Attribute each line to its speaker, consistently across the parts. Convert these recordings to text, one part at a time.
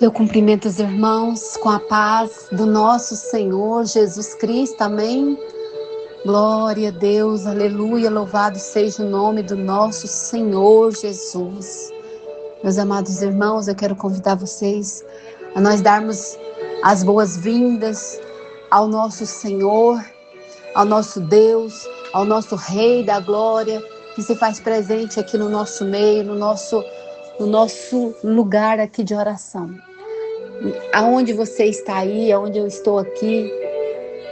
Speaker 1: Eu cumprimento os irmãos com a paz do nosso Senhor Jesus Cristo, amém? Glória a Deus, aleluia, louvado seja o nome do nosso Senhor Jesus. Meus amados irmãos, eu quero convidar vocês a nós darmos as boas-vindas ao nosso Senhor, ao nosso Deus, ao nosso Rei da Glória, que se faz presente aqui no nosso meio, no nosso lugar aqui de oração. Aonde você está aí, aonde eu estou aqui,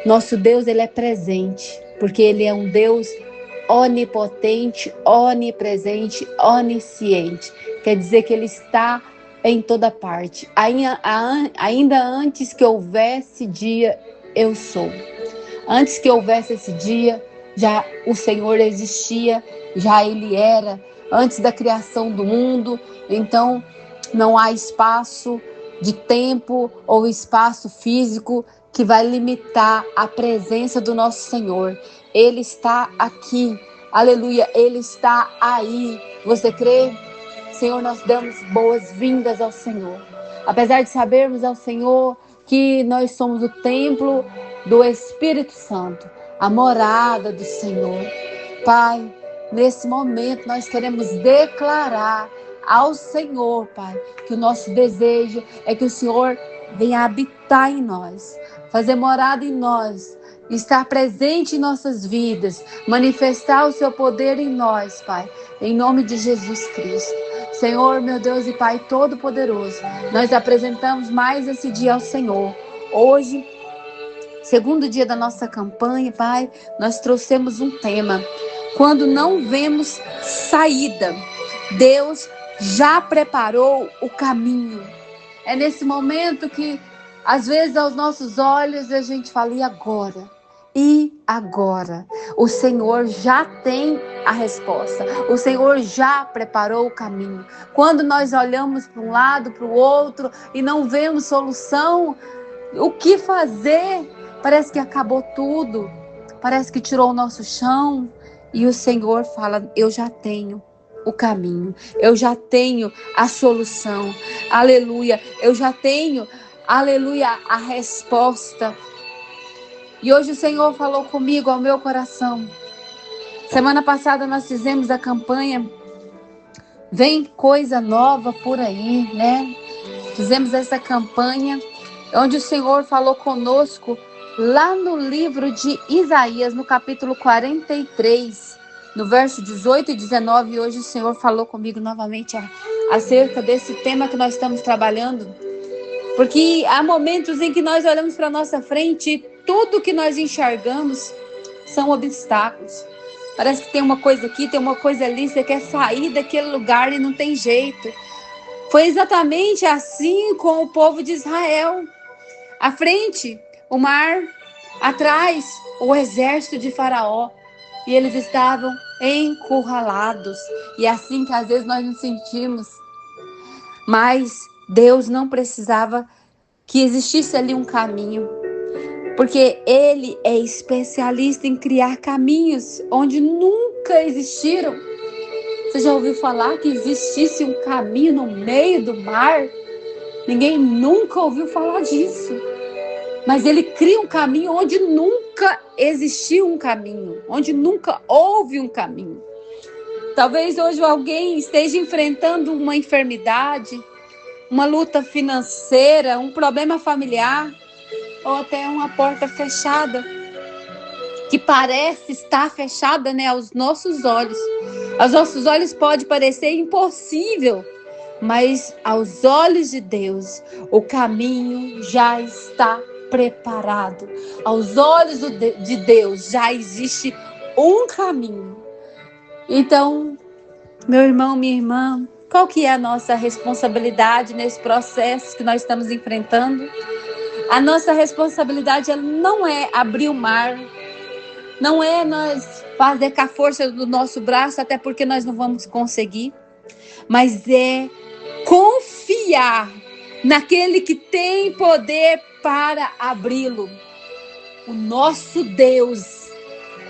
Speaker 1: nosso Deus, ele é presente, porque ele é um Deus onipotente, onipresente, onisciente. Quer dizer que ele está em toda parte. Ainda antes que houvesse dia, eu sou. Antes que houvesse esse dia, já o Senhor existia, já ele era. Antes da criação do mundo, então não há espaço de tempo ou espaço físico que vai limitar a presença do nosso Senhor. Ele está aqui, aleluia, ele está aí. Você crê? Senhor, nós damos boas-vindas ao Senhor. Apesar de sabermos ao Senhor que nós somos o templo do Espírito Santo, a morada do Senhor. Pai, nesse momento nós queremos declarar ao Senhor, Pai, que o nosso desejo é que o Senhor venha habitar em nós, fazer morada em nós, estar presente em nossas vidas, manifestar o seu poder em nós, Pai, em nome de Jesus Cristo. Senhor, meu Deus e Pai Todo-Poderoso, nós apresentamos mais esse dia ao Senhor. Hoje, segundo dia da nossa campanha, Pai, nós trouxemos um tema. Quando não vemos saída, Deus já preparou o caminho. É nesse momento que, às vezes, aos nossos olhos, a gente fala, e agora? E agora? O Senhor já tem a resposta. O Senhor já preparou o caminho. Quando nós olhamos para um lado, para o outro, e não vemos solução, o que fazer? Parece que acabou tudo. Parece que tirou o nosso chão. E o Senhor fala, eu já tenho o caminho, eu já tenho a solução, aleluia, eu já tenho, aleluia, a resposta. E hoje o Senhor falou comigo ao meu coração. Semana passada nós fizemos a campanha Vem Coisa Nova por Aí, né? Fizemos essa campanha onde o Senhor falou conosco lá no livro de Isaías, no capítulo 43, no verso 18 e 19, hoje o Senhor falou comigo novamente acerca desse tema que nós estamos trabalhando, porque há momentos em que nós olhamos para a nossa frente e tudo que nós enxergamos são obstáculos. Parece que tem uma coisa aqui, tem uma coisa ali, você quer sair daquele lugar e não tem jeito. Foi exatamente assim com o povo de Israel. À frente, o mar, atrás, o exército de Faraó. E eles estavam encurralados. E é assim que às vezes nós nos sentimos. Mas Deus não precisava que existisse ali um caminho. Porque Ele é especialista em criar caminhos onde nunca existiram. Você já ouviu falar que existisse um caminho no meio do mar? Ninguém nunca ouviu falar disso. Mas ele cria um caminho onde nunca existiu um caminho, onde nunca houve um caminho. Talvez hoje alguém esteja enfrentando uma enfermidade, uma luta financeira, um problema familiar, ou até uma porta fechada, que parece estar fechada, né, aos nossos olhos. Aos nossos olhos pode parecer impossível, mas aos olhos de Deus, o caminho já está preparado. Aos olhos de Deus já existe um caminho. Então, meu irmão, minha irmã, qual que é a nossa responsabilidade nesse processo que nós estamos enfrentando? A nossa responsabilidade não é abrir o mar, não é nós fazer com a força do nosso braço, até porque nós não vamos conseguir, mas é confiar naquele que tem poder para abri-lo. O nosso Deus,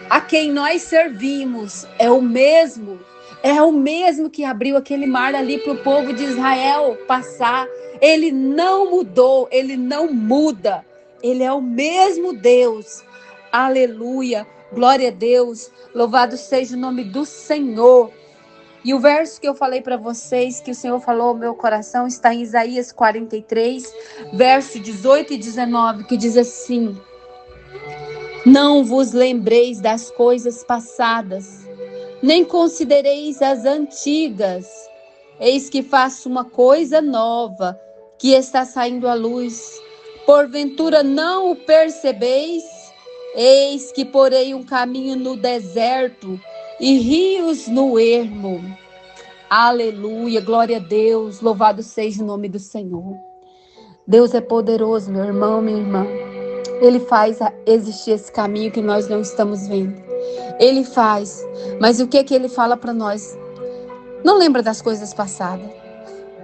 Speaker 1: a quem nós servimos, é o mesmo É o mesmo que abriu aquele mar ali para o povo de Israel passar. Ele não mudou, ele não muda. Ele é o mesmo Deus. Aleluia. Glória a Deus. Louvado seja o nome do Senhor. E o verso que eu falei para vocês, que o Senhor falou ao meu coração, está em Isaías 43, verso 18 e 19, que diz assim: Não vos lembreis das coisas passadas, nem considereis as antigas. Eis que faço uma coisa nova, que está saindo à luz. Porventura não o percebeis? Eis que porei um caminho no deserto e rios no ermo. Aleluia, glória a Deus, louvado seja o nome do Senhor. Deus é poderoso, meu irmão, minha irmã. Ele faz existir esse caminho que nós não estamos vendo. Ele faz, mas o que é que ele fala para nós? Não lembra das coisas passadas.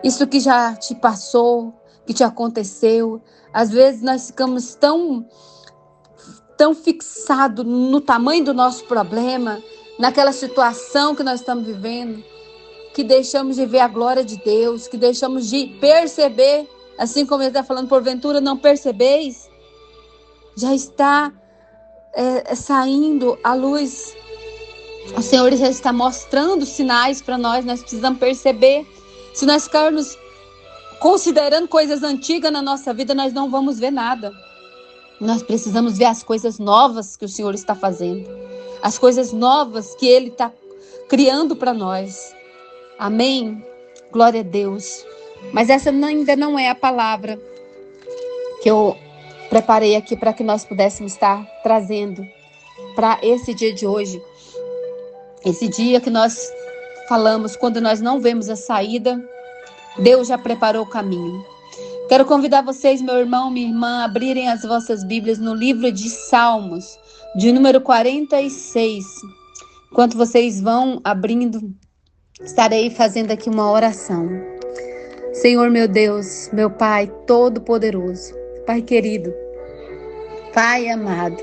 Speaker 1: Isso que já te passou, que te aconteceu. Às vezes nós ficamos tão fixados no tamanho do nosso problema, naquela situação que nós estamos vivendo, que deixamos de ver a glória de Deus, que deixamos de perceber, assim como ele está falando, porventura não percebeis? Já está saindo a luz. O Senhor já está mostrando sinais para nós precisamos perceber. Se nós ficarmos considerando coisas antigas na nossa vida, nós não vamos ver nada. Nós precisamos ver as coisas novas que o Senhor está fazendo, as coisas novas que Ele está criando para nós. Amém? Glória a Deus. Mas essa ainda não é a palavra que eu preparei aqui para que nós pudéssemos estar trazendo para esse dia de hoje. Esse dia que nós falamos, quando nós não vemos a saída, Deus já preparou o caminho. Quero convidar vocês, meu irmão, minha irmã, a abrirem as vossas Bíblias no livro de Salmos, de número 46. Enquanto vocês vão abrindo, estarei fazendo aqui uma oração. Senhor, meu Deus, meu Pai todo-poderoso, Pai querido, Pai amado,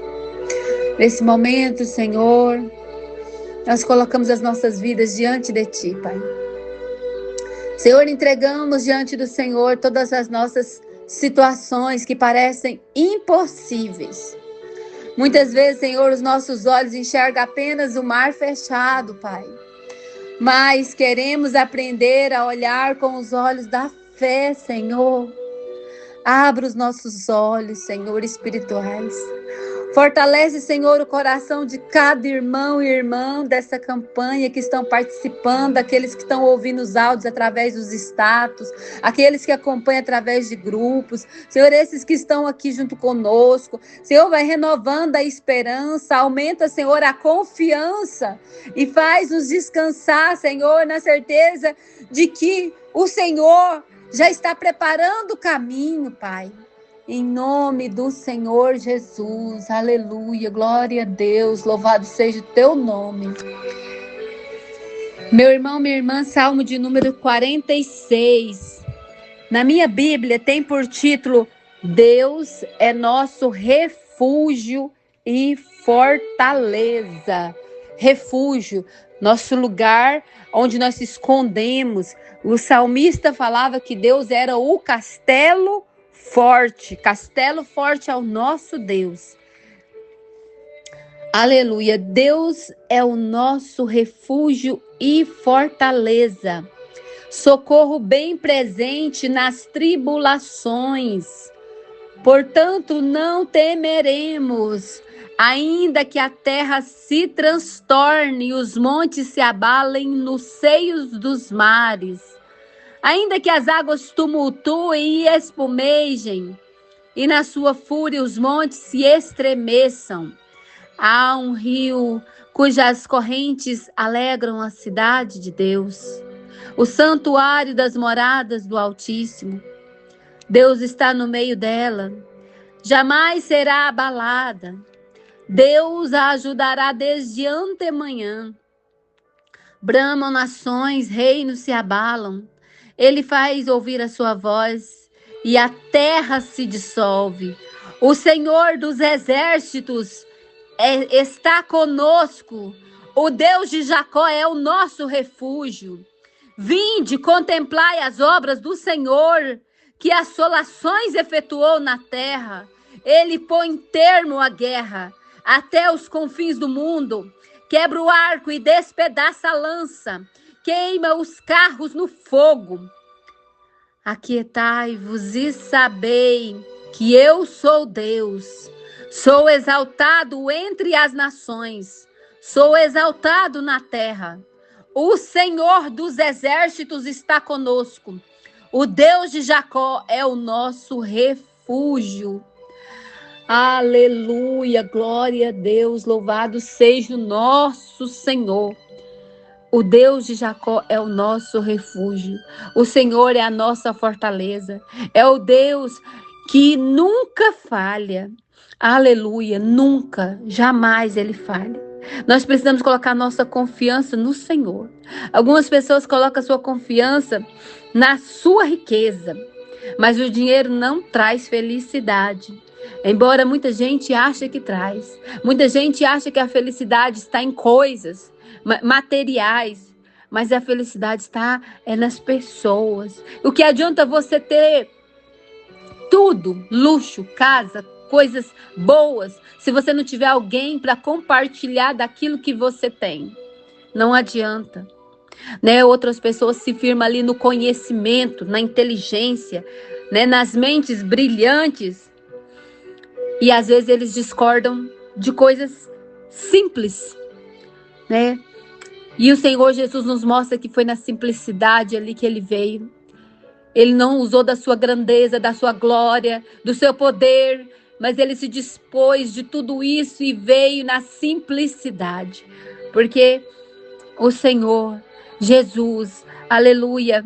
Speaker 1: nesse momento, Senhor, nós colocamos as nossas vidas diante de Ti, Pai. Senhor, entregamos diante do Senhor todas as nossas situações que parecem impossíveis. Muitas vezes, Senhor, os nossos olhos enxergam apenas o mar fechado, Pai. Mas queremos aprender a olhar com os olhos da fé, Senhor. Abra os nossos olhos, Senhor, espirituais. Fortalece, Senhor, o coração de cada irmão e irmã dessa campanha que estão participando, aqueles que estão ouvindo os áudios através dos status, aqueles que acompanham através de grupos. Senhor, esses que estão aqui junto conosco. Senhor, vai renovando a esperança, aumenta, Senhor, a confiança e faz-nos descansar, Senhor, na certeza de que o Senhor já está preparando o caminho, Pai. Em nome do Senhor Jesus, aleluia, glória a Deus, louvado seja o teu nome. Meu irmão, minha irmã, Salmo de número 46. Na minha Bíblia tem por título: Deus é nosso refúgio e fortaleza. Refúgio, nosso lugar onde nós se escondemos. O salmista falava que Deus era o castelo forte ao nosso Deus. Aleluia, Deus é o nosso refúgio e fortaleza, socorro bem presente nas tribulações. Portanto, não temeremos, ainda que a terra se transtorne e os montes se abalem nos seios dos mares. Ainda que as águas tumultuem e espumejem, e na sua fúria os montes se estremeçam. Há um rio cujas correntes alegram a cidade de Deus, o santuário das moradas do Altíssimo. Deus está no meio dela, jamais será abalada. Deus a ajudará desde antemanhã. Bramam nações, reinos se abalam. Ele faz ouvir a sua voz e a terra se dissolve. O Senhor dos exércitos está conosco. O Deus de Jacó é o nosso refúgio. Vinde, contemplai as obras do Senhor, que assolações efetuou na terra. Ele põe termo à guerra, até os confins do mundo. Quebra o arco e despedaça a lança. Queima os carros no fogo. Aquietai-vos e sabei que eu sou Deus. Sou exaltado entre as nações. Sou exaltado na terra. O Senhor dos exércitos está conosco. O Deus de Jacó é o nosso refúgio. Aleluia, glória a Deus, louvado seja o nosso Senhor. O Deus de Jacó é o nosso refúgio. O Senhor é a nossa fortaleza. É o Deus que nunca falha. Aleluia, nunca, jamais ele falha. Nós precisamos colocar nossa confiança no Senhor. Algumas pessoas colocam a sua confiança na sua riqueza, mas o dinheiro não traz felicidade. Embora muita gente ache que traz. Muita gente acha que a felicidade está em coisas materiais, mas a felicidade está nas pessoas. O que adianta você ter tudo, luxo, casa, coisas boas, se você não tiver alguém para compartilhar daquilo que você tem? Não adianta, né? Outras pessoas se firmam ali no conhecimento, na inteligência, né? Nas mentes brilhantes, e às vezes eles discordam de coisas simples, né? E o Senhor Jesus nos mostra que foi na simplicidade ali que ele veio. Ele não usou da sua grandeza, da sua glória, do seu poder, mas ele se dispôs de tudo isso e veio na simplicidade. Porque o Senhor Jesus, aleluia,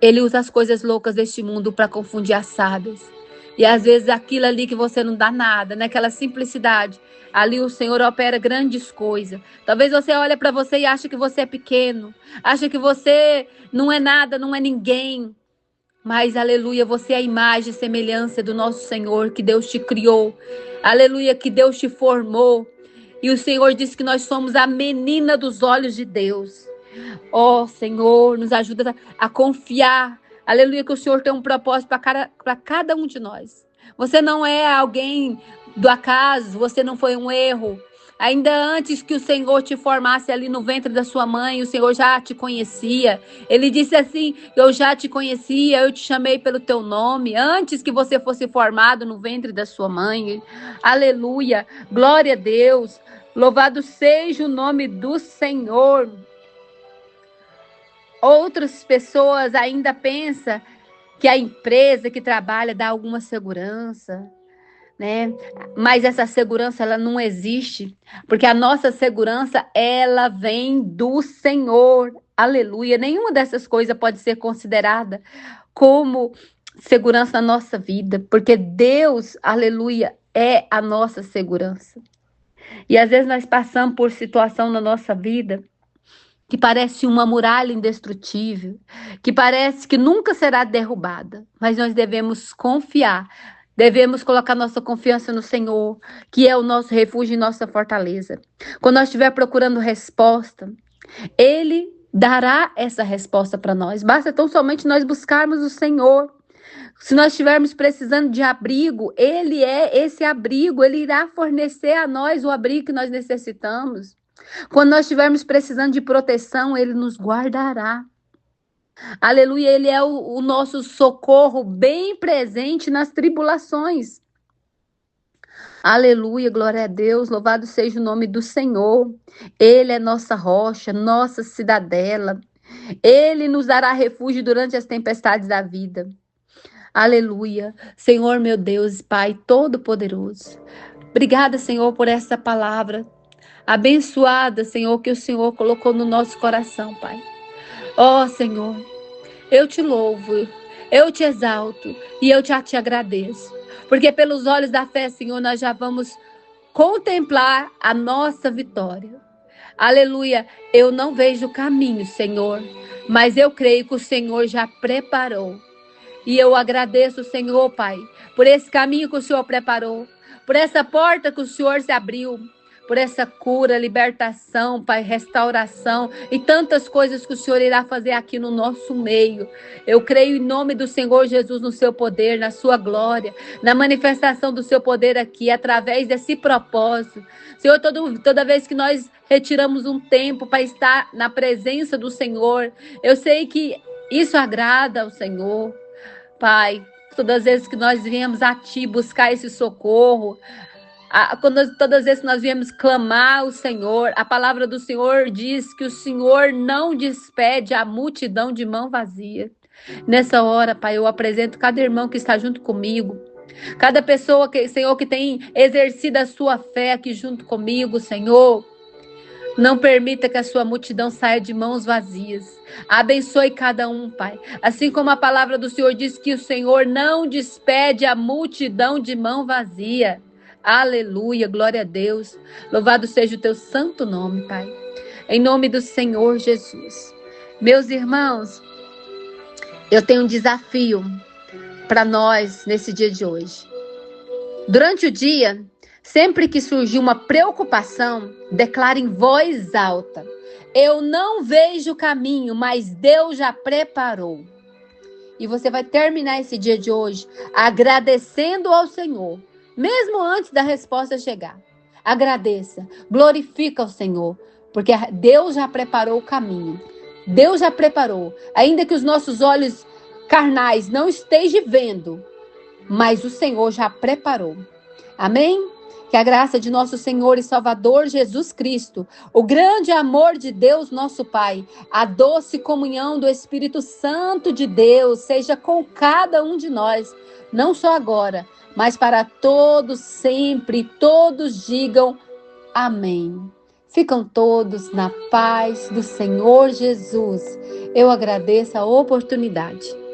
Speaker 1: ele usa as coisas loucas deste mundo para confundir as sábias. E às vezes aquilo ali que você não dá nada, naquela simplicidade, ali o Senhor opera grandes coisas. Talvez você olhe para você e ache que você é pequeno, acha que você não é nada, não é ninguém. Mas, aleluia, você é a imagem e semelhança do nosso Senhor, que Deus te criou. Aleluia, que Deus te formou. E o Senhor disse que nós somos a menina dos olhos de Deus. Ó, Senhor, nos ajuda a confiar. Aleluia, que o Senhor tem um propósito para cada um de nós. Você não é alguém do acaso, você não foi um erro. Ainda antes que o Senhor te formasse ali no ventre da sua mãe, o Senhor já te conhecia. Ele disse assim: eu já te conhecia, eu te chamei pelo teu nome, antes que você fosse formado no ventre da sua mãe. Aleluia, glória a Deus, louvado seja o nome do Senhor. Outras pessoas ainda pensam que a empresa que trabalha dá alguma segurança, né? Mas essa segurança, ela não existe, porque a nossa segurança, ela vem do Senhor. Aleluia. Nenhuma dessas coisas pode ser considerada como segurança na nossa vida, porque Deus, aleluia, é a nossa segurança. E às vezes nós passamos por situação na nossa vida que parece uma muralha indestrutível, que parece que nunca será derrubada, mas nós devemos confiar. Devemos colocar nossa confiança no Senhor, que é o nosso refúgio e nossa fortaleza. Quando nós estiver procurando resposta, Ele dará essa resposta para nós. Basta tão somente nós buscarmos o Senhor. Se nós estivermos precisando de abrigo, Ele é esse abrigo. Ele irá fornecer a nós o abrigo que nós necessitamos. Quando nós estivermos precisando de proteção, Ele nos guardará. Aleluia, Ele é o nosso socorro bem presente nas tribulações. Aleluia, glória a Deus, louvado seja o nome do Senhor. Ele é nossa rocha, nossa cidadela. Ele nos dará refúgio durante as tempestades da vida. Aleluia, Senhor meu Deus, Pai Todo-Poderoso. Obrigada, Senhor, por essa palavra abençoada, Senhor, que o Senhor colocou no nosso coração, Pai. Ó, Senhor, eu te louvo, eu te exalto e eu te agradeço. Porque pelos olhos da fé, Senhor, nós já vamos contemplar a nossa vitória. Aleluia, eu não vejo o caminho, Senhor, mas eu creio que o Senhor já preparou. E eu agradeço, Senhor, Pai, por esse caminho que o Senhor preparou, por essa porta que o Senhor se abriu, por essa cura, libertação, Pai, restauração e tantas coisas que o Senhor irá fazer aqui no nosso meio. Eu creio em nome do Senhor Jesus no seu poder, na sua glória, na manifestação do seu poder aqui, através desse propósito. Senhor, toda vez que nós retiramos um tempo para estar na presença do Senhor, eu sei que isso agrada ao Senhor. Pai, todas as vezes que nós viemos a Ti buscar esse socorro, todas as vezes que nós viemos clamar ao Senhor, a palavra do Senhor diz que o Senhor não despede a multidão de mão vazia. Nessa hora, Pai, eu apresento cada irmão que está junto comigo, cada pessoa, Senhor, que tem exercido a sua fé aqui junto comigo, Senhor. Não permita que a sua multidão saia de mãos vazias. Abençoe cada um, Pai. Assim como a palavra do Senhor diz que o Senhor não despede a multidão de mão vazia. Aleluia, glória a Deus. Louvado seja o teu santo nome, Pai. Em nome do Senhor Jesus. Meus irmãos, eu tenho um desafio para nós nesse dia de hoje. Durante o dia, sempre que surgir uma preocupação, declare em voz alta: eu não vejo o caminho, mas Deus já preparou. E você vai terminar esse dia de hoje agradecendo ao Senhor, mesmo antes da resposta chegar. Agradeça, glorifica o Senhor, porque Deus já preparou o caminho. Deus já preparou, ainda que os nossos olhos carnais não estejam vendo, mas o Senhor já preparou. Amém? Que a graça de nosso Senhor e Salvador Jesus Cristo, o grande amor de Deus nosso Pai, a doce comunhão do Espírito Santo de Deus seja com cada um de nós, não só agora, mas para todos sempre, todos digam amém. Ficam todos na paz do Senhor Jesus. Eu agradeço a oportunidade.